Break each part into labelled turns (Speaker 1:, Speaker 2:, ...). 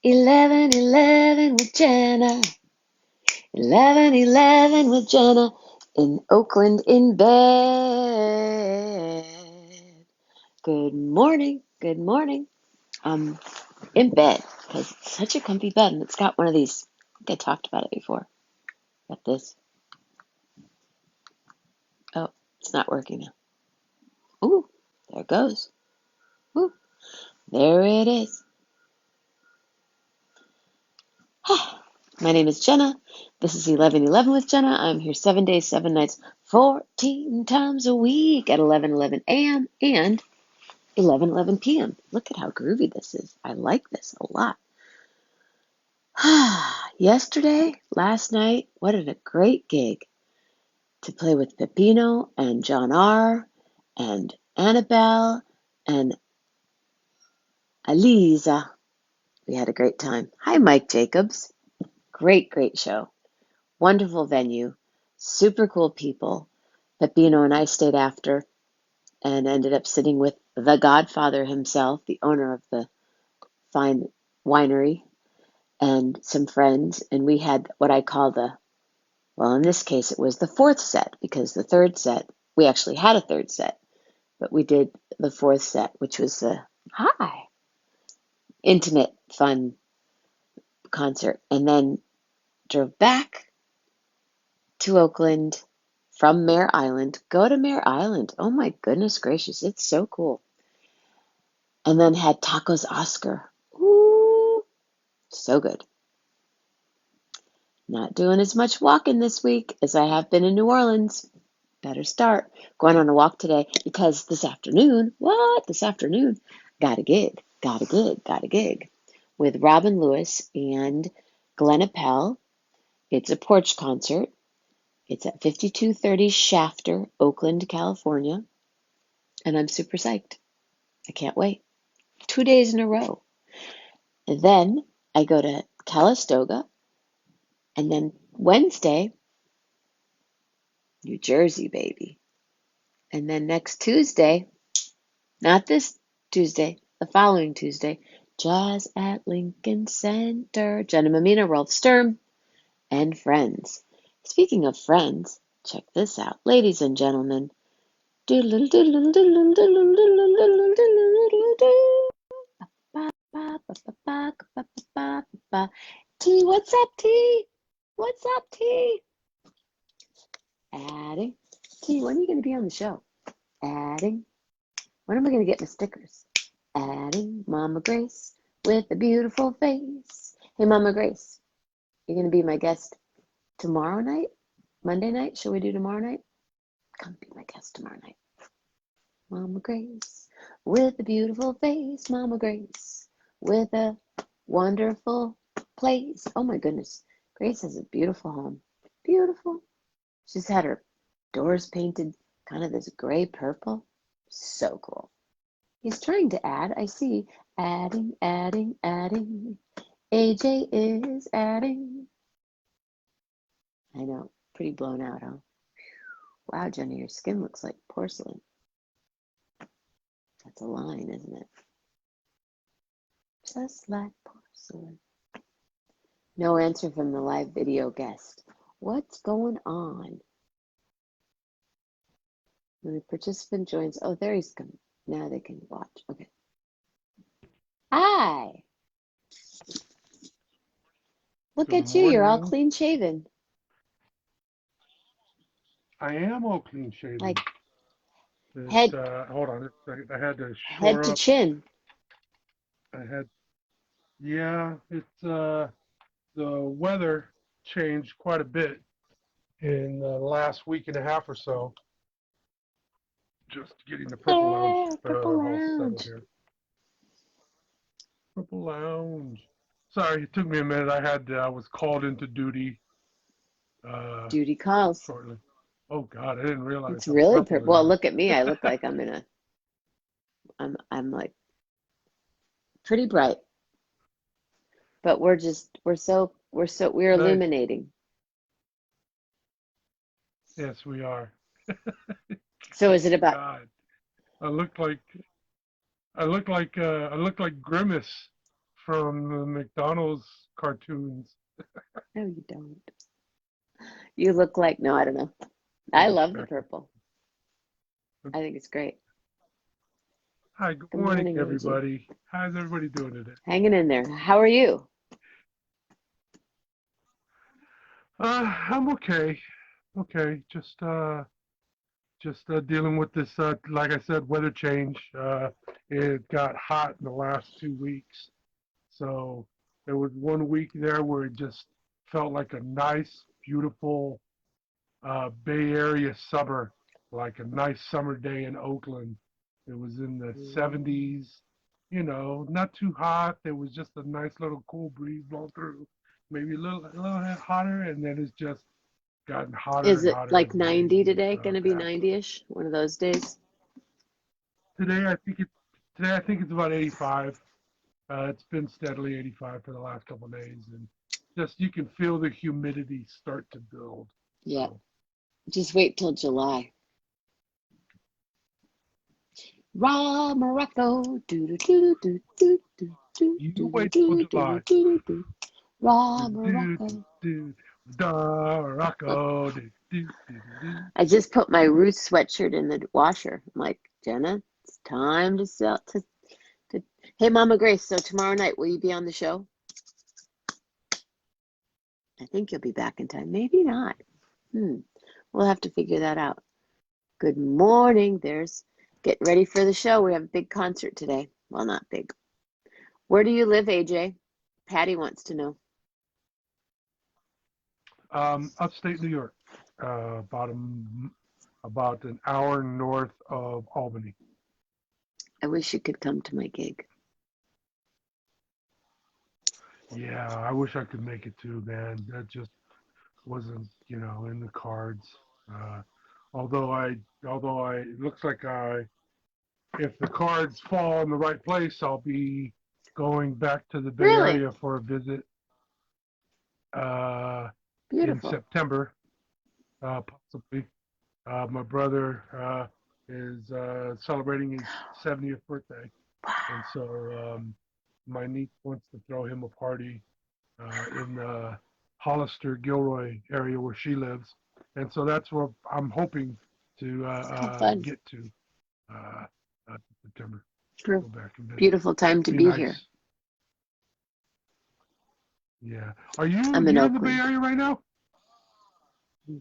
Speaker 1: 11:11 with Jenna. 11:11 with Jenna in Oakland in bed. Good morning. Good morning. I'm in bed because it's such a comfy bed and it's got one of these. I think I talked about it before. Got this. Oh, it's not working now. Ooh, there it goes. Ooh, there it is. My name is Jenna. This is 11:11 with Jenna. I'm here 7 days, 7 nights, 14 times a week at 11:11 a.m. and 11:11 p.m. Look at how groovy this is. I like this a lot. Last night, what a great gig to play with Peppino and John R. and Annabelle and Aliza. We had a great time. Hi, Mike Jacobs. Great, great show. Wonderful venue. Super cool people. Peppino and I stayed after and ended up sitting with the Godfather himself, the owner of the fine winery, and some friends. And we had what I call well, in this case, it was the fourth set because the third set, we actually had a third set, but we did the fourth set, which was a intimate, fun concert. And then drove back to Oakland from Mare Island. Go to Mare Island. Oh my goodness gracious, it's so cool. And then had Tacos Oscar. Ooh, so good. Not doing as much walking this week as I have been in New Orleans. Better start. Going on a walk today because this afternoon, got a gig with Robin Lewis and Glenn Appel. It's a porch concert. It's at 5230 Shafter, Oakland, California. And I'm super psyched. I can't wait. 2 days in a row. And then I go to Calistoga. And then Wednesday, New Jersey, baby. And then next Tuesday, not this Tuesday, the following Tuesday, Jazz at Lincoln Center. Jenna Mammina, Rolf Sturm, and friends. Speaking of friends, check this out. Ladies and gentlemen. T, what's up, T? What's up, T? Adding. T, when are you going to be on the show? Adding. When am I going to get my stickers? Adding Mama Grace with a beautiful face. Hey, Mama Grace, you're going to be my guest tomorrow night? Monday night? Shall we do tomorrow night? Come be my guest tomorrow night. Mama Grace with a beautiful face. Mama Grace with a wonderful place. Oh my goodness. Grace has a beautiful home. Beautiful. She's had her doors painted kind of this gray purple. So cool. He's trying to add. I see. Adding. AJ is adding. I know. Pretty blown out, huh? Wow, Jenny, your skin looks like porcelain. That's a line, isn't it? Just like porcelain. No answer from the live video guest. What's going on? When the participant joins, oh, there he's coming. Now they can watch. Okay. Hi. Look
Speaker 2: Good
Speaker 1: at you. You're all
Speaker 2: morning.
Speaker 1: clean shaven.
Speaker 2: I am all clean
Speaker 1: Like
Speaker 2: shaven.
Speaker 1: head
Speaker 2: Hold on. I had to
Speaker 1: head
Speaker 2: shore
Speaker 1: to
Speaker 2: up.
Speaker 1: chin.
Speaker 2: I had, yeah, the weather changed quite a bit in the last week and a half or so. Just getting the Purple Lounge
Speaker 1: Yeah, Purple
Speaker 2: all settled
Speaker 1: Lounge.
Speaker 2: here. Purple Lounge. Sorry, it took me a minute. I was called into duty uh,
Speaker 1: Duty calls.
Speaker 2: shortly. Oh God, I didn't realize
Speaker 1: It's
Speaker 2: how
Speaker 1: really
Speaker 2: purple
Speaker 1: purple.
Speaker 2: it
Speaker 1: Well,
Speaker 2: is.
Speaker 1: look at me. I look like I'm like pretty bright. But we're
Speaker 2: Nice.
Speaker 1: illuminating.
Speaker 2: Yes, we are.
Speaker 1: So is it about
Speaker 2: God, I look like I look like Grimace from the McDonald's cartoons.
Speaker 1: No, you don't. You look like, no, I don't know.
Speaker 2: It
Speaker 1: I
Speaker 2: was
Speaker 1: love the
Speaker 2: back.
Speaker 1: purple. I think it's great.
Speaker 2: Hi, good
Speaker 1: Good
Speaker 2: morning,
Speaker 1: morning, AJ.
Speaker 2: everybody. How's everybody doing today?
Speaker 1: Hanging in there. How are you?
Speaker 2: I'm okay. Okay, just dealing with this. Like I said, weather change. It got hot in the last 2 weeks, so there was one week there where it just felt like a nice, beautiful Bay Area summer, like a nice summer day in Oakland. It was in the
Speaker 1: Mm.
Speaker 2: 70s, not too hot. There was just a nice little cool breeze blowing through, maybe a little bit hotter, and then it's just gotten hotter
Speaker 1: Is
Speaker 2: and
Speaker 1: it
Speaker 2: hotter
Speaker 1: like
Speaker 2: as the days
Speaker 1: 90
Speaker 2: went
Speaker 1: today? Going to be
Speaker 2: past. So
Speaker 1: 90-ish? One of those days?
Speaker 2: today, I think it's about 85. It's been steadily 85 for the last couple of days, and just you can feel the humidity start to build.
Speaker 1: Yeah.
Speaker 2: So
Speaker 1: Just wait till July. Ra Morocco. Do do do do do do do
Speaker 2: you
Speaker 1: do
Speaker 2: wait till
Speaker 1: do do
Speaker 2: July.
Speaker 1: do do. Ra
Speaker 2: Do do
Speaker 1: Morocco.
Speaker 2: do do. Da Rocco. Do do do do do.
Speaker 1: I just put my Roots sweatshirt in the washer. I'm like, Jenna, it's time to sell to. Hey, Mama Grace. So tomorrow night, will you be on the show? I think you'll be back in time. Maybe not. We'll have to figure that out. Good morning. Get ready for the show. We have a big concert today. Well, not big. Where do you live, AJ? Patty wants to know.
Speaker 2: Upstate New York, about an hour north of Albany.
Speaker 1: I wish you could come to my gig.
Speaker 2: Yeah, I wish I could make it too, man. That just wasn't, in the cards. Uh, although it looks like if the cards fall in the right place, I'll be going back to the Bay
Speaker 1: Really?
Speaker 2: Area for a visit uh, in
Speaker 1: Beautiful.
Speaker 2: September, possibly. My brother is celebrating his 70th birthday, and so my niece wants to throw him a party in the Hollister Gilroy area where she lives, and so that's where I'm hoping to
Speaker 1: How fun.
Speaker 2: get to uh, September. Go back and visit.
Speaker 1: Beautiful time to
Speaker 2: Be
Speaker 1: be here.
Speaker 2: nice. Yeah. Are you
Speaker 1: I'm in
Speaker 2: you in the Bay
Speaker 1: Oakland.
Speaker 2: Area right now?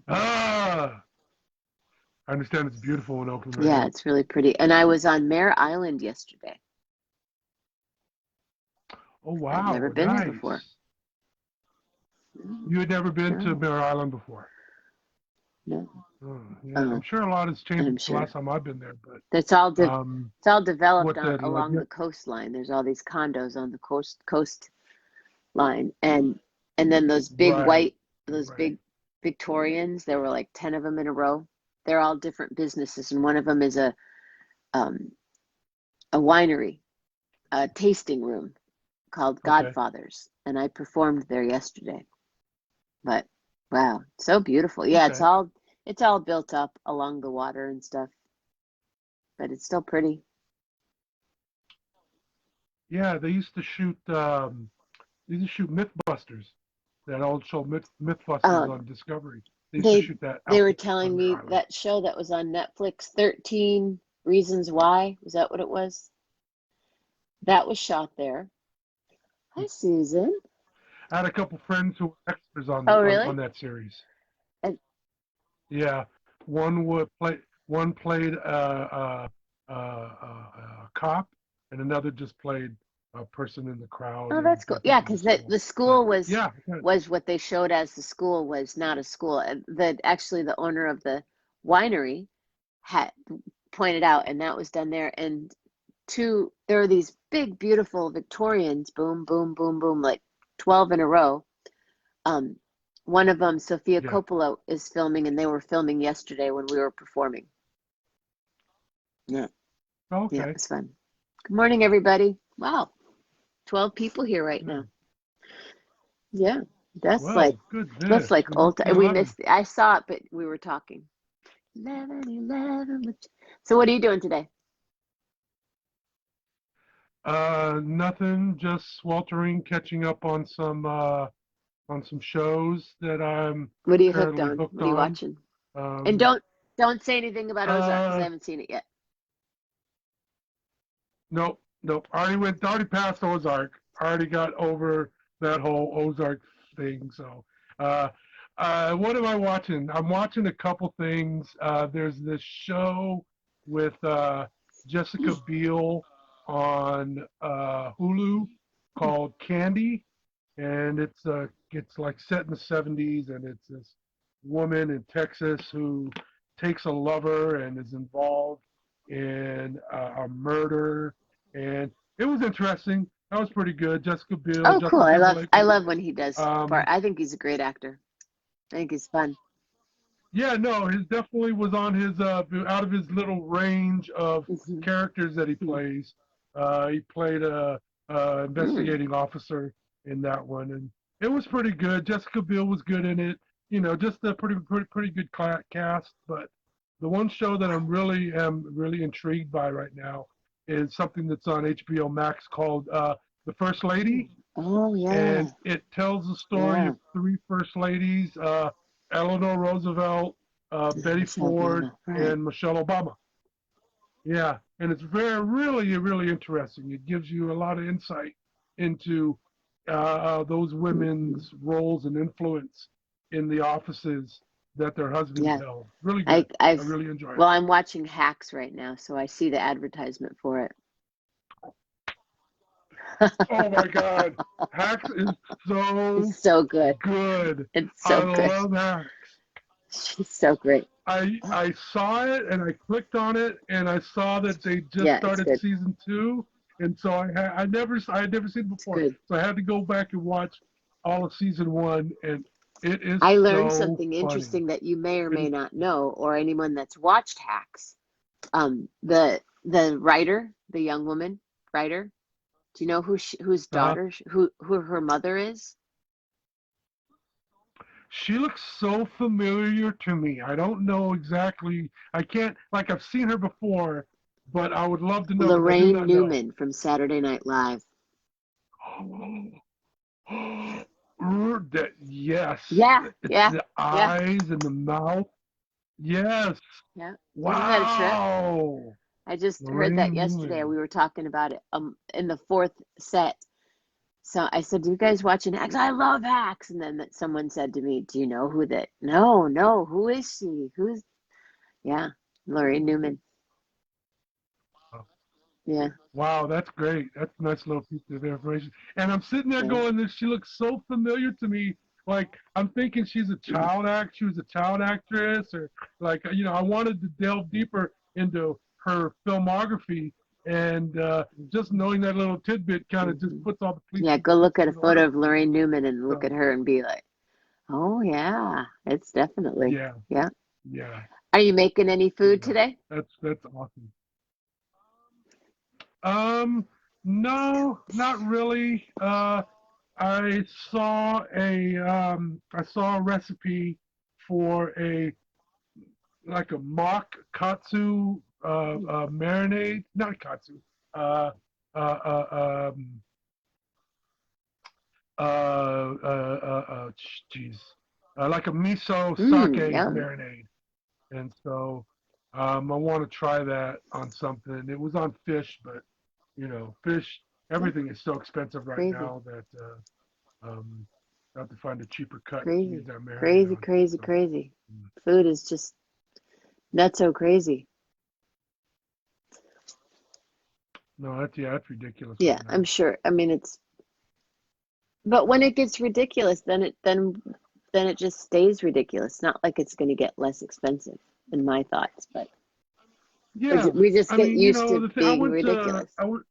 Speaker 2: Ah, I understand it's beautiful in Oakland right
Speaker 1: Yeah,
Speaker 2: now.
Speaker 1: it's really pretty. And I was on Mare Island yesterday.
Speaker 2: Oh
Speaker 1: I'd never
Speaker 2: wow,
Speaker 1: been there before.
Speaker 2: nice.
Speaker 1: No,
Speaker 2: You had never been to
Speaker 1: no,
Speaker 2: Mare Island before.
Speaker 1: no.
Speaker 2: Oh, yeah, I'm
Speaker 1: Oh,
Speaker 2: sure a lot has changed
Speaker 1: I'm
Speaker 2: since the
Speaker 1: sure.
Speaker 2: last time I've been there, but
Speaker 1: It's all de
Speaker 2: um,
Speaker 1: it's all developed
Speaker 2: what the like?
Speaker 1: along the coastline. There's all these condos on the coastline, and then
Speaker 2: Right,
Speaker 1: those
Speaker 2: right.
Speaker 1: big Victorians. There were like 10 of them in a row. They're all different businesses, and one of them is um, a winery, a tasting room called
Speaker 2: Okay,
Speaker 1: Godfathers, and I performed there yesterday. But wow, so beautiful. Yeah,
Speaker 2: okay.
Speaker 1: it's all built up along the water and stuff, but it's still pretty.
Speaker 2: Yeah, they used to shoot MythBusters, that old show MythBusters
Speaker 1: Um,
Speaker 2: on Discovery. They used to
Speaker 1: they
Speaker 2: shoot that
Speaker 1: they
Speaker 2: out
Speaker 1: were
Speaker 2: there
Speaker 1: telling
Speaker 2: on Mare
Speaker 1: me
Speaker 2: Island.
Speaker 1: that show that was on Netflix, 13 Reasons Why. Was that what it was? That was shot there. Hi, Susan.
Speaker 2: I had a couple friends who were extras
Speaker 1: Oh,
Speaker 2: on
Speaker 1: really?
Speaker 2: that series.
Speaker 1: And,
Speaker 2: Yeah, one played a cop, and another just played a person in the crowd,
Speaker 1: oh,
Speaker 2: and
Speaker 1: that's cool.
Speaker 2: I think
Speaker 1: Yeah,
Speaker 2: it was
Speaker 1: because
Speaker 2: school.
Speaker 1: the
Speaker 2: But
Speaker 1: school
Speaker 2: yeah,
Speaker 1: was what they showed as the school was not a school. Actually the owner of the winery had pointed out, and that was done there. And there are these big, beautiful Victorians, boom, boom, boom, boom, like 12 in a row. Um, one of them, Sophia
Speaker 2: yeah.
Speaker 1: Coppola, is filming, and they were filming yesterday when we were performing. Yeah, yeah, it
Speaker 2: Okay.
Speaker 1: was fun. Good morning, everybody. Wow, 12 people here right now.
Speaker 2: Good.
Speaker 1: Yeah, that's like
Speaker 2: Well,
Speaker 1: that's
Speaker 2: goodness.
Speaker 1: like
Speaker 2: We must
Speaker 1: old
Speaker 2: be
Speaker 1: time. We
Speaker 2: 11.
Speaker 1: missed. I saw it, but we were talking. 11, 11. So what are you doing today?
Speaker 2: Nothing, just sweltering, catching up on some shows that I'm
Speaker 1: What are you hooked
Speaker 2: currently
Speaker 1: on?
Speaker 2: hooked
Speaker 1: What are you
Speaker 2: on.
Speaker 1: watching? And
Speaker 2: Um,
Speaker 1: don't say anything about Ozark because I
Speaker 2: uh,
Speaker 1: haven't seen it yet.
Speaker 2: nope, nope. Already past Ozark. Already got over that whole Ozark thing. So, uh, what am I watching? I'm watching a couple things. There's this show with Jessica Biel on Hulu called Candy, and it's like set in the 70s, and it's this woman in Texas who takes a lover and is involved in a murder, and it was interesting. That was pretty good. Jessica Biel,
Speaker 1: Oh, cool.
Speaker 2: Justin Timberlake
Speaker 1: I
Speaker 2: was in
Speaker 1: love
Speaker 2: it.
Speaker 1: when he does part.
Speaker 2: Um,
Speaker 1: I think he's a great actor. I think he's fun.
Speaker 2: yeah, no, his definitely was on his out of his little range of
Speaker 1: Hmm.
Speaker 2: characters that he plays. He played a
Speaker 1: Mm.
Speaker 2: investigating officer in that one, and it was pretty good. Jessica Biel was good in it. You know, just a pretty good cast. But the one show that am really intrigued by right now is something that's on HBO Max called The First Lady,
Speaker 1: Oh yeah,
Speaker 2: and it tells the story
Speaker 1: yeah.
Speaker 2: of three first ladies: Eleanor Roosevelt, Betty
Speaker 1: Michelle
Speaker 2: Ford,
Speaker 1: Obama. Right.
Speaker 2: and Michelle Obama. Yeah, and it's really interesting. It gives you a lot of insight into those
Speaker 1: Hmm.
Speaker 2: women's roles and influence in the offices that their husbands
Speaker 1: Yeah.
Speaker 2: held. Really
Speaker 1: I
Speaker 2: good. I
Speaker 1: I've
Speaker 2: really enjoy it.
Speaker 1: well, I'm watching Hacks right now, so I see the advertisement for it.
Speaker 2: Oh my God, Hacks is so
Speaker 1: It's so good.
Speaker 2: good.
Speaker 1: It's
Speaker 2: I
Speaker 1: so good.
Speaker 2: love Hacks.
Speaker 1: She's so great.
Speaker 2: I saw it and I clicked on it and I saw that they just
Speaker 1: Yeah, it's
Speaker 2: started
Speaker 1: good.
Speaker 2: season two, and so I had never seen it
Speaker 1: It's
Speaker 2: before,
Speaker 1: good.
Speaker 2: so I had to go back and watch all of season one, and it is
Speaker 1: I learned
Speaker 2: so
Speaker 1: something
Speaker 2: funny.
Speaker 1: interesting that you may or
Speaker 2: It
Speaker 1: may
Speaker 2: is.
Speaker 1: not know, or anyone that's watched Hacks. The writer, the young woman writer. Do you know whose
Speaker 2: Uh-huh.
Speaker 1: daughter, who her mother is?
Speaker 2: She looks so familiar to me. I don't know exactly. I can't like I've seen her before, but I would love to know because I do
Speaker 1: Lorraine
Speaker 2: not know.
Speaker 1: Newman from Saturday Night Live.
Speaker 2: That yes,
Speaker 1: Yeah,
Speaker 2: it's
Speaker 1: yeah,
Speaker 2: the
Speaker 1: yeah,
Speaker 2: eyes and the mouth. Yes.
Speaker 1: yeah. Isn't that a trip?
Speaker 2: Wow.
Speaker 1: I just heard that
Speaker 2: Lorraine
Speaker 1: yesterday.
Speaker 2: Newman.
Speaker 1: We were talking about it in the fourth set. So I said, "Do you guys watching Hacks? I love Hacks." And then someone said to me, "Do you know who that?" No, no. Who is she? Who's? Yeah, Lorraine Newman. Yeah,
Speaker 2: Wow, that's great. That's a nice little piece of information. And I'm sitting there
Speaker 1: yeah.
Speaker 2: going, this she looks so familiar to me. Like I'm thinking she's a child act. She was a child actress, or like I wanted to delve deeper into her filmography, and just knowing that little tidbit kind of just
Speaker 1: Hmm.
Speaker 2: puts all the
Speaker 1: Yeah, go look
Speaker 2: pieces
Speaker 1: at a
Speaker 2: in
Speaker 1: photo
Speaker 2: order
Speaker 1: of
Speaker 2: for me.
Speaker 1: Lorraine Newman and look at
Speaker 2: So
Speaker 1: her and be like, "Oh yeah, it's definitely."
Speaker 2: yeah,
Speaker 1: Yeah.
Speaker 2: yeah,
Speaker 1: Are you making any food
Speaker 2: yeah.
Speaker 1: today?
Speaker 2: That's awesome. Um, no, not really. I saw a recipe for a like a mock katsu
Speaker 1: Hmm.
Speaker 2: marinade, not katsu, uh, uh, uh, um, geez, like a miso
Speaker 1: Mm,
Speaker 2: sake
Speaker 1: yum.
Speaker 2: marinade, and so I want to try that on something. It was on fish, but fish,
Speaker 1: Yeah,
Speaker 2: everything is so expensive right
Speaker 1: crazy,
Speaker 2: now that I have to find a cheaper cut to use
Speaker 1: crazy,
Speaker 2: that marinade
Speaker 1: crazy,
Speaker 2: on.
Speaker 1: crazy,
Speaker 2: So,
Speaker 1: crazy.
Speaker 2: mm,
Speaker 1: Food is just that's so crazy.
Speaker 2: no, that's ridiculous
Speaker 1: Yeah,
Speaker 2: right
Speaker 1: I'm
Speaker 2: now.
Speaker 1: sure. I mean, but when it gets ridiculous, then it just stays ridiculous. Not like it's going to get less expensive, in my thoughts. But
Speaker 2: Yeah,
Speaker 1: we just
Speaker 2: I
Speaker 1: get
Speaker 2: mean,
Speaker 1: used to
Speaker 2: the thing
Speaker 1: being ridiculous.
Speaker 2: I went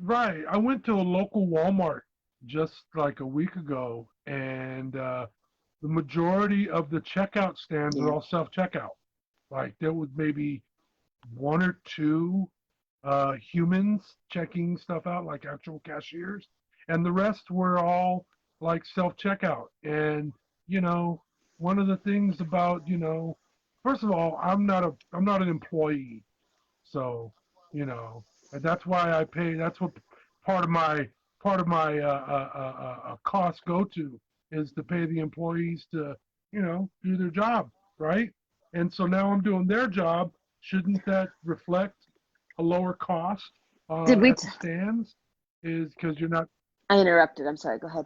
Speaker 2: right. I went to a local Walmart just like a week ago, and the majority of the checkout stands are
Speaker 1: Yeah.
Speaker 2: all self checkout. Like there was maybe one or two humans checking stuff out, like actual cashiers, and the rest were all like self checkout. And you know, one of the things about first of all, I'm not an employee, so you know. And that's why I pay. That's what part of my costs go to, is to pay the employees to, do their job, right? And so now I'm doing their job. Shouldn't that reflect a lower cost
Speaker 1: Did we?
Speaker 2: at the stands? Is because you're not.
Speaker 1: I interrupted. I'm sorry. Go ahead.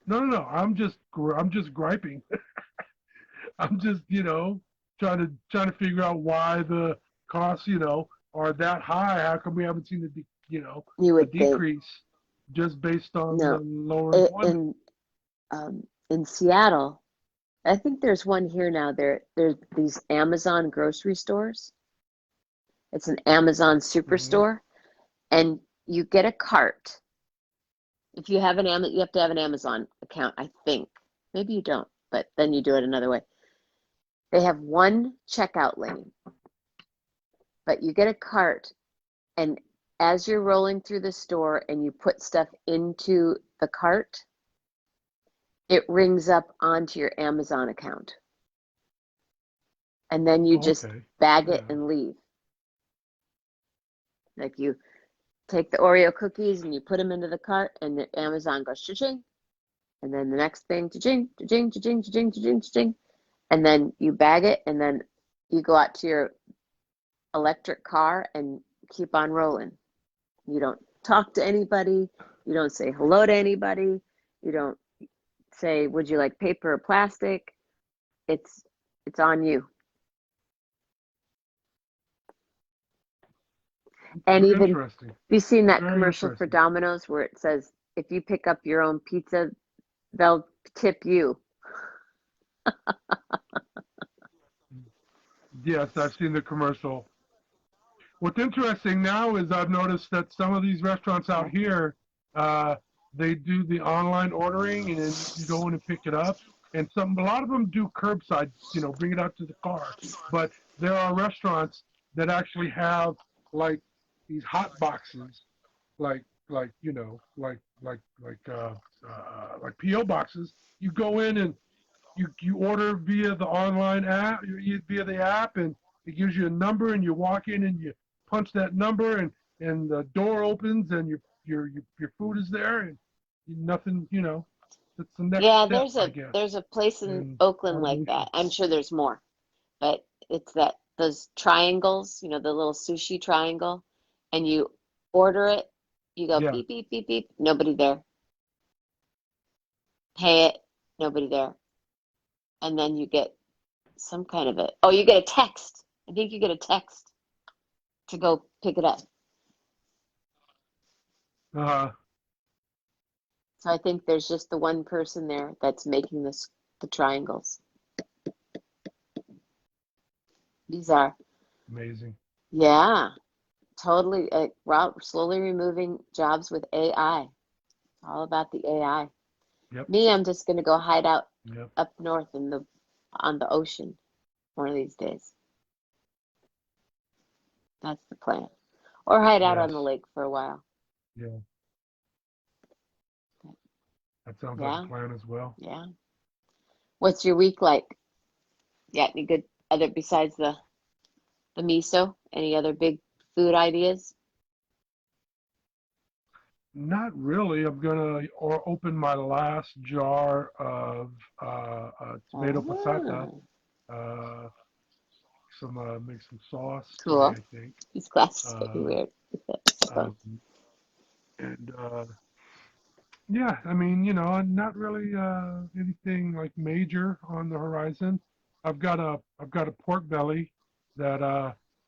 Speaker 2: No, no, no. I'm just griping. I'm just, trying to figure out why the costs, are that high. How come we haven't seen
Speaker 1: You
Speaker 2: a
Speaker 1: would think
Speaker 2: decrease just based on the
Speaker 1: no.
Speaker 2: lower employment?
Speaker 1: In Seattle, I think there's one here now. There's these Amazon grocery stores. It's an Amazon
Speaker 2: Hmm.
Speaker 1: superstore, and you get a cart. If you have you have to have an Amazon account, I think. Maybe you don't, but then you do it another way. They have one checkout lane, but you get a cart, and as you're rolling through the store and you put stuff into the cart, it rings up onto your Amazon account. And then you
Speaker 2: Oh,
Speaker 1: just
Speaker 2: okay.
Speaker 1: bag it
Speaker 2: Yeah.
Speaker 1: and leave. Like you take the Oreo cookies and you put them into the cart, and the Amazon goes cha-ching, and then the next thing cha-ching, cha-ching, cha-ching, cha-ching, cha-ching, cha-ching, and then you bag it, and then you go out to your electric car and keep on rolling. You don't talk to anybody. You don't say hello to anybody. You don't say, "Would you like paper or plastic?" It's it's on you. And even, have
Speaker 2: Interesting.
Speaker 1: you seen that
Speaker 2: Very
Speaker 1: commercial for
Speaker 2: interesting.
Speaker 1: Domino's where it says, if you pick up your own pizza, they'll tip you?
Speaker 2: Yes, I've seen the commercial. What's interesting now is I've noticed that some of these restaurants out here, uh, they do the online ordering, and then you can go in and pick it up. And a lot of them do curbside, bring it out to the car. But there are restaurants that actually have like these hot boxes, like PO boxes. You go in and you order via the online app, via the app, and it gives you a number, and you walk in and you punch that number, and the door opens, and your food is there, and nothing. That's the next
Speaker 1: Yeah,
Speaker 2: step, I guess.
Speaker 1: there's a place in
Speaker 2: And
Speaker 1: Oakland like
Speaker 2: automation.
Speaker 1: that. I'm sure there's more, but it's that those triangles, the little sushi triangle, and you order it, you go
Speaker 2: Yeah.
Speaker 1: beep beep beep beep, nobody there. Pay it, nobody there. And then you get some kind of you get a text. I think you get a text to go pick it up.
Speaker 2: Uh,
Speaker 1: So I think there's just the one person there that's making the triangles. These are,
Speaker 2: Amazing.
Speaker 1: yeah, totally. We're slowly removing jobs with AI. All about the AI.
Speaker 2: Yep.
Speaker 1: Me, I'm just gonna go hide out
Speaker 2: Yep.
Speaker 1: up north on the ocean one of these days. That's the plan. Or hide out on
Speaker 2: Yes.
Speaker 1: the lake for a while.
Speaker 2: Yeah. That sounds like a
Speaker 1: Yeah,
Speaker 2: plan as well.
Speaker 1: yeah. What's your week like? Yeah, any good other besides the miso? Any other big food ideas?
Speaker 2: Not really. I'm gonna open my last jar of tomato passata.
Speaker 1: Oh,
Speaker 2: Uh, make some sauce today,
Speaker 1: cool.
Speaker 2: I think.
Speaker 1: These glasses make me
Speaker 2: Uh,
Speaker 1: weird.
Speaker 2: um, and yeah, I mean, not really anything like major on the horizon. I've got a pork belly that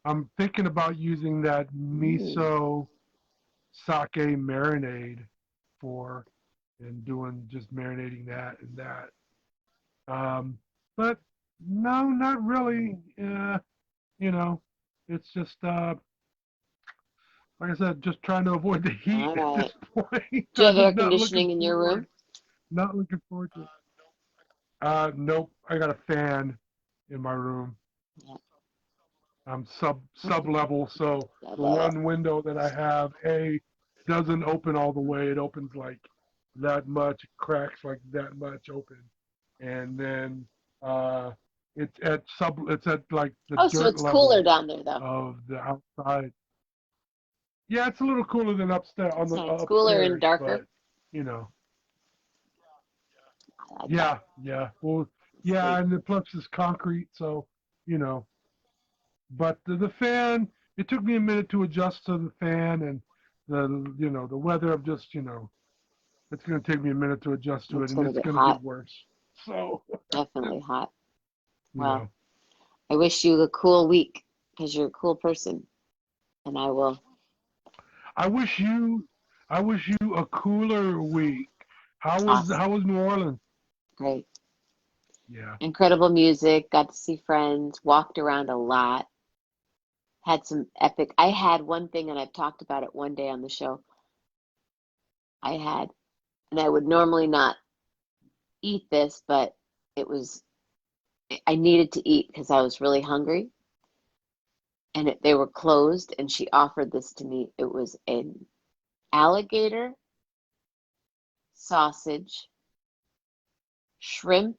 Speaker 2: I'm thinking about using that
Speaker 1: Mm.
Speaker 2: miso sake marinade for, and doing just marinating that and that. But no, not really. You know, it's just like I said, just trying to avoid the heat
Speaker 1: All
Speaker 2: at this
Speaker 1: right.
Speaker 2: point.
Speaker 1: Do you have
Speaker 2: I'm
Speaker 1: air
Speaker 2: just not looking
Speaker 1: conditioning in your
Speaker 2: forward.
Speaker 1: room?
Speaker 2: Not looking forward to it. Nope. I got a fan in my room.
Speaker 1: Yeah.
Speaker 2: I'm sub level, so
Speaker 1: Blah,
Speaker 2: the
Speaker 1: blah, blah.
Speaker 2: one window that I have, doesn't open all the way. It opens like that much, cracks like that much open, and then uh, It's at like the
Speaker 1: Oh, so
Speaker 2: dirt
Speaker 1: it's cooler
Speaker 2: level
Speaker 1: down there though.
Speaker 2: of the outside. Yeah, it's a little cooler than upstairs on
Speaker 1: That's
Speaker 2: the
Speaker 1: nice. Cooler and
Speaker 2: upstairs,
Speaker 1: darker.
Speaker 2: but you know,
Speaker 1: I like that.
Speaker 2: yeah. Well, yeah,
Speaker 1: Sweet.
Speaker 2: and the plus it's concrete, so you know. But the fan, it took me a minute to adjust to the fan and the weather. I'm just it's going to take me a minute to adjust to it,
Speaker 1: It's
Speaker 2: and
Speaker 1: gonna
Speaker 2: it's
Speaker 1: get
Speaker 2: going to get
Speaker 1: hot.
Speaker 2: worse. So
Speaker 1: Definitely hot.
Speaker 2: you
Speaker 1: Well,
Speaker 2: know,
Speaker 1: I wish you a cool week because you're a cool person, and I will.
Speaker 2: I wish you, I wish you a cooler week.
Speaker 1: Awesome.
Speaker 2: How was New Orleans?
Speaker 1: Great.
Speaker 2: Yeah.
Speaker 1: Incredible music. Got to see friends. Walked around a lot. Had some epic. I had one thing, and I've talked about it one day on the show. I had, and I would normally not eat this, but it was, I needed to eat because I was really hungry. And they were closed, and she offered this to me. It was an alligator sausage, shrimp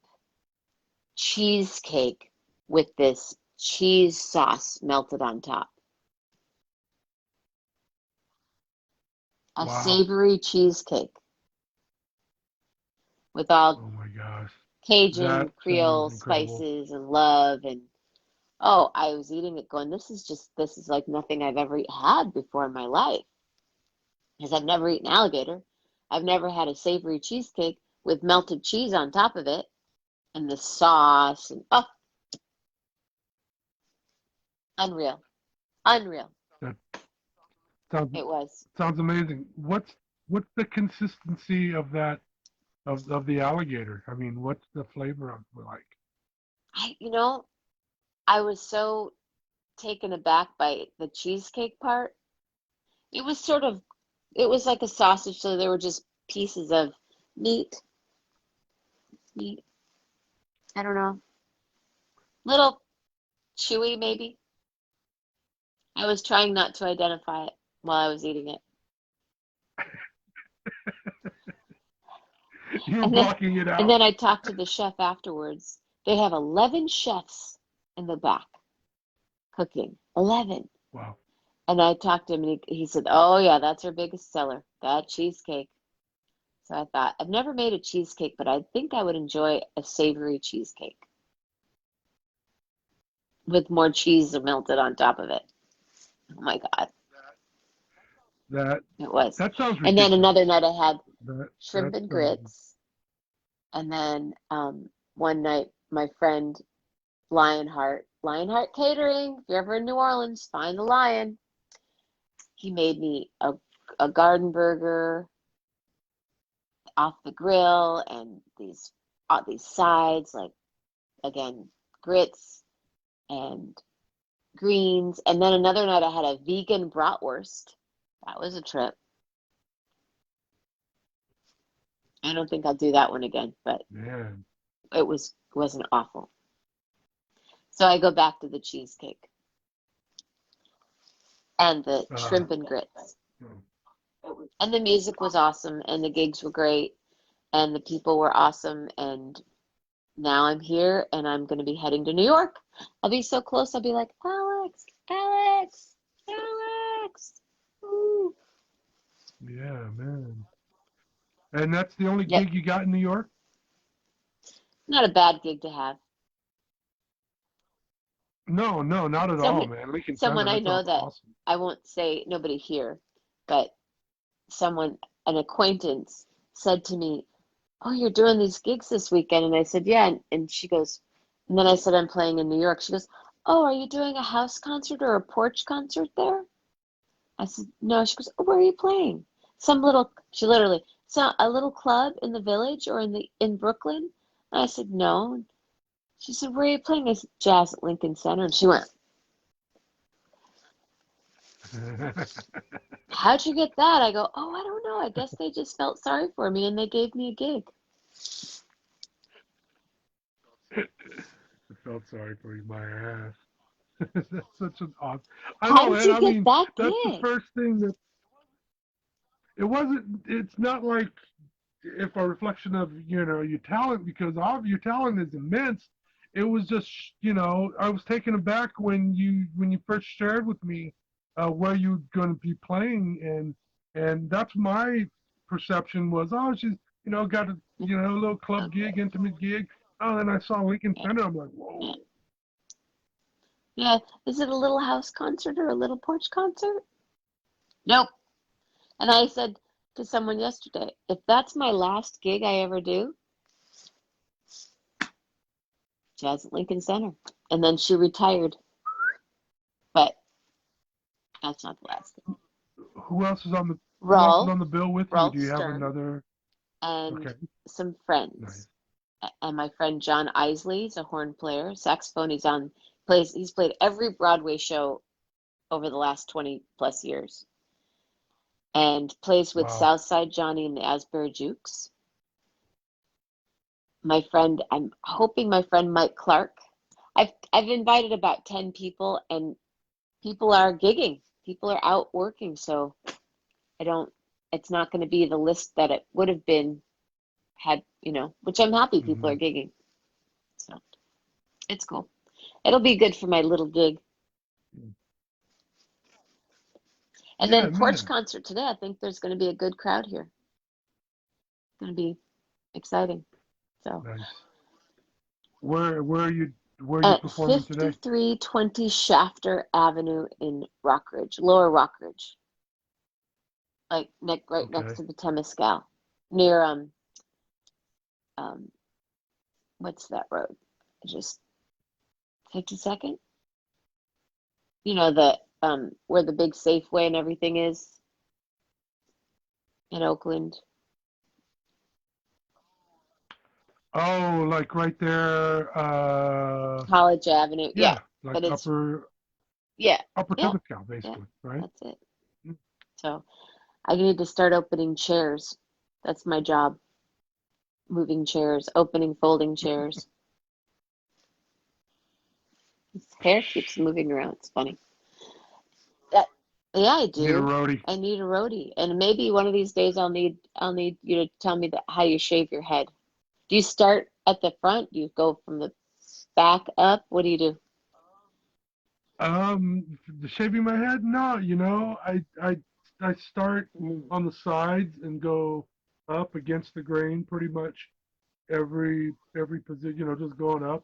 Speaker 1: cheesecake with this cheese sauce melted on top. A
Speaker 2: Wow.
Speaker 1: savory cheesecake with all
Speaker 2: Oh my gosh.
Speaker 1: Cajun
Speaker 2: That sounds
Speaker 1: Creole
Speaker 2: incredible.
Speaker 1: spices and love. And oh, I was eating it going, this is like nothing I've ever had before in my life. Because I've never eaten alligator. I've never had a savory cheesecake with melted cheese on top of it and the sauce. And oh, unreal. Unreal.
Speaker 2: That sounds
Speaker 1: It was.
Speaker 2: sounds amazing. What's the consistency of that of the alligator? I mean, what's the flavor of like?
Speaker 1: You know, I was so taken aback by the cheesecake part. It was sort of, it was like a sausage, so there were just pieces of meat, meat. I don't know, little chewy maybe. I was trying not to identify it while I was eating it.
Speaker 2: You're
Speaker 1: And then,
Speaker 2: blocking it
Speaker 1: and
Speaker 2: out.
Speaker 1: then I talked to the chef afterwards. They have 11 chefs in the back cooking. 11.
Speaker 2: Wow.
Speaker 1: And I talked to him and he said, "Oh yeah, that's our biggest seller, that cheesecake." So I thought, I've never made a cheesecake, but I think I would enjoy a savory cheesecake with more cheese melted on top of it. Oh my God,
Speaker 2: That
Speaker 1: it was.
Speaker 2: that sounds
Speaker 1: And then
Speaker 2: ridiculous.
Speaker 1: another night I had
Speaker 2: That
Speaker 1: shrimp and
Speaker 2: sounds
Speaker 1: grits. And then one night my friend Lionheart Catering, if you're ever in New Orleans, find the Lion. He made me a garden burger off the grill and these sides, like again, grits and greens. And then another night I had a vegan bratwurst. That was a trip. I don't think I'll do that one again, but
Speaker 2: man.
Speaker 1: wasn't awful. So I go back to the cheesecake and the
Speaker 2: Uh,
Speaker 1: shrimp and grits.
Speaker 2: hmm.
Speaker 1: And the music was awesome and the gigs were great and the people were awesome and now I'm here and I'm going to be heading to New York. I'll be so close. I'll be like, Alex, Alex, Alex. Ooh.
Speaker 2: Yeah, man. And that's the only
Speaker 1: Yep,
Speaker 2: gig you got in New York?
Speaker 1: not a bad gig to have.
Speaker 2: No, no, not at all,
Speaker 1: Someone,
Speaker 2: man. Lincoln
Speaker 1: someone
Speaker 2: Center,
Speaker 1: I
Speaker 2: that
Speaker 1: know
Speaker 2: sounds
Speaker 1: that
Speaker 2: awesome.
Speaker 1: I won't say nobody here, but someone, an acquaintance, said to me, "Oh, you're doing these gigs this weekend?" And I said, "Yeah." And she goes, and then I said, "I'm playing in New York." She goes, "Oh, are you doing a house concert or a porch concert there?" I said, "No." She goes, "Oh, where are you playing?" Some little, she literally, so a little club in the village or in Brooklyn? And I said, "No." She said, "Where are you playing?" I said, "Jazz at Lincoln Center." And she went, "How'd you get that?" I go, "Oh, I don't know. I guess they just felt sorry for me and they gave me a gig."
Speaker 2: I felt sorry for you, my ass. That's such an odd. I
Speaker 1: How
Speaker 2: know,
Speaker 1: did
Speaker 2: and
Speaker 1: you
Speaker 2: I
Speaker 1: get
Speaker 2: mean
Speaker 1: that
Speaker 2: that's the
Speaker 1: gig?
Speaker 2: first thing that it wasn't. It's not like if a reflection of your talent because all of your talent is immense. it was just, I was taken aback when you first shared with me where you're going to be playing, and that's my perception was, oh, she's, got a, a little club gig, intimate gig. Oh, then I saw Lincoln
Speaker 1: Yeah,
Speaker 2: Center. I'm like,
Speaker 1: yeah,
Speaker 2: whoa.
Speaker 1: yeah. Is it a little house concert or a little porch concert? Nope. And I said to someone yesterday, if that's my last gig I ever do, jazz at Lincoln Center. And then she retired, but that's not the last thing.
Speaker 2: Who else is
Speaker 1: Rolf,
Speaker 2: on the bill with you?
Speaker 1: Rolf
Speaker 2: Do you have
Speaker 1: Stern,
Speaker 2: another?
Speaker 1: and
Speaker 2: Okay,
Speaker 1: some friends.
Speaker 2: nice.
Speaker 1: And my friend John Isley is a horn player, saxophone. He's played every Broadway show over the last 20 plus years, and plays with
Speaker 2: Wow.
Speaker 1: Southside Johnny and the Asbury Jukes. I'm hoping my friend Mike Clark. I've invited about 10 people, and people are gigging. People are out working, so I don't, it's not going to be the list that it would have been had, which I'm happy people
Speaker 2: Hmm.
Speaker 1: are gigging. So it's cool. It'll be good for my little gig. And
Speaker 2: Yeah,
Speaker 1: then porch
Speaker 2: man.
Speaker 1: concert today. I think there's going to be a good crowd here. It's going to be exciting. So
Speaker 2: Nice. Where are you
Speaker 1: at
Speaker 2: performing today?
Speaker 1: 5320 Shafter Avenue in Rockridge, Lower Rockridge, like right next
Speaker 2: Okay.
Speaker 1: to the Temescal, near um what's that road? Just 52nd. The where the big Safeway and everything is in Oakland.
Speaker 2: Oh, like right there.
Speaker 1: College Avenue. Yeah,
Speaker 2: Yeah, like
Speaker 1: but it's
Speaker 2: upper
Speaker 1: yeah,
Speaker 2: upper
Speaker 1: yeah,
Speaker 2: Temescal,
Speaker 1: yeah.
Speaker 2: basically, right?
Speaker 1: That's it. So I need to start opening chairs. That's my job. Moving chairs, opening folding chairs. His hair keeps moving around. It's funny. That, yeah, I
Speaker 2: Need a
Speaker 1: do.
Speaker 2: roadie.
Speaker 1: I need a roadie, and maybe one of these days I'll need you to tell me how you shave your head. Do you start at the front? Do you go from the back up? What do you do?
Speaker 2: Shaving my head? No, I start
Speaker 1: Mm,
Speaker 2: on the sides and go up against the grain pretty much every position, just going up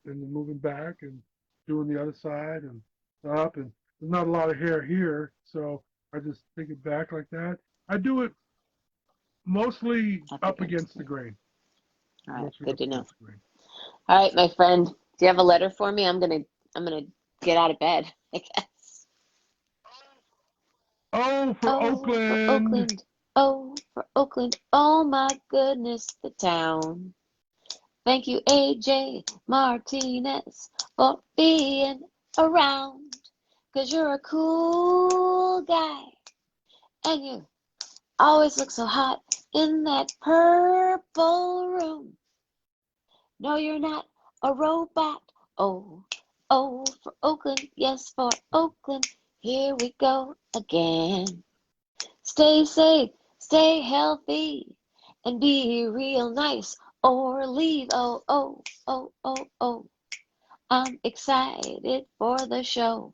Speaker 2: and then moving back and doing the other side and up, and there's not a lot of hair here, so I just take it back like that. I do it mostly
Speaker 1: up
Speaker 2: up
Speaker 1: against
Speaker 2: against
Speaker 1: the.
Speaker 2: the grain.
Speaker 1: All right,
Speaker 2: Mostly
Speaker 1: good
Speaker 2: up
Speaker 1: to know.
Speaker 2: against the grain.
Speaker 1: All right, my friend, do you have a letter for me? I'm gonna get out of bed, I guess.
Speaker 2: Oh, for
Speaker 1: Oh, for
Speaker 2: Oakland.
Speaker 1: Oakland. Oh, for Oakland. Oh my goodness, the town. Thank you, AJ Martinez, for being around. 'Cause you're a cool guy, and you always look so hot in that purple room. No, you're not a robot. Oh, oh, for Oakland. Yes, for Oakland. Here we go again. Stay safe, stay healthy, and be real nice or leave. Oh, oh, oh, oh, oh. I'm excited for the show.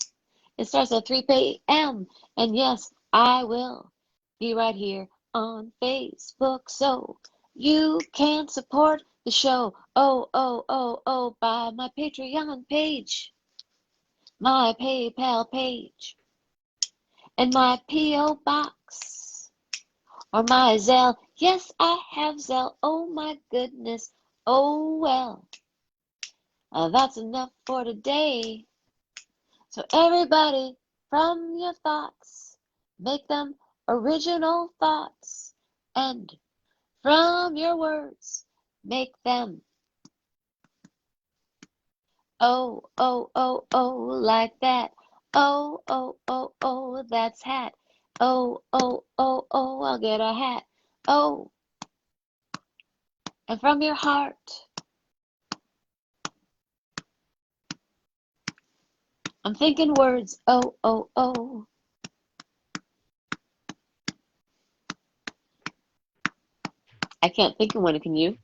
Speaker 1: It starts at 3 p.m. And yes, I will be right here on Facebook. So you can support the show. Oh, oh, oh, oh, by my Patreon page, my PayPal page, and my P.O. box. Or my Zelle. Yes, I have Zelle. Oh my goodness. Oh well. That's enough for today. So everybody, from your thoughts, make them original thoughts. And from your words, make them oh, oh, oh, oh, like that. Oh, oh, oh, oh, that's hat. Oh, oh, oh, oh, I'll get a hat. Oh, and from your heart, I'm thinking words. Oh, oh, oh. I can't think of one. Can you?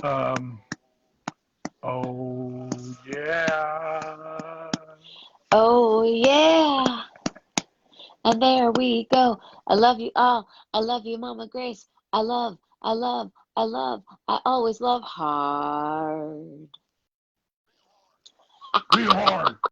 Speaker 2: Um, oh yeah.
Speaker 1: Oh, yeah. And there we go. I love you all. I love you, Mama Grace. I always love hard.
Speaker 2: Real hard.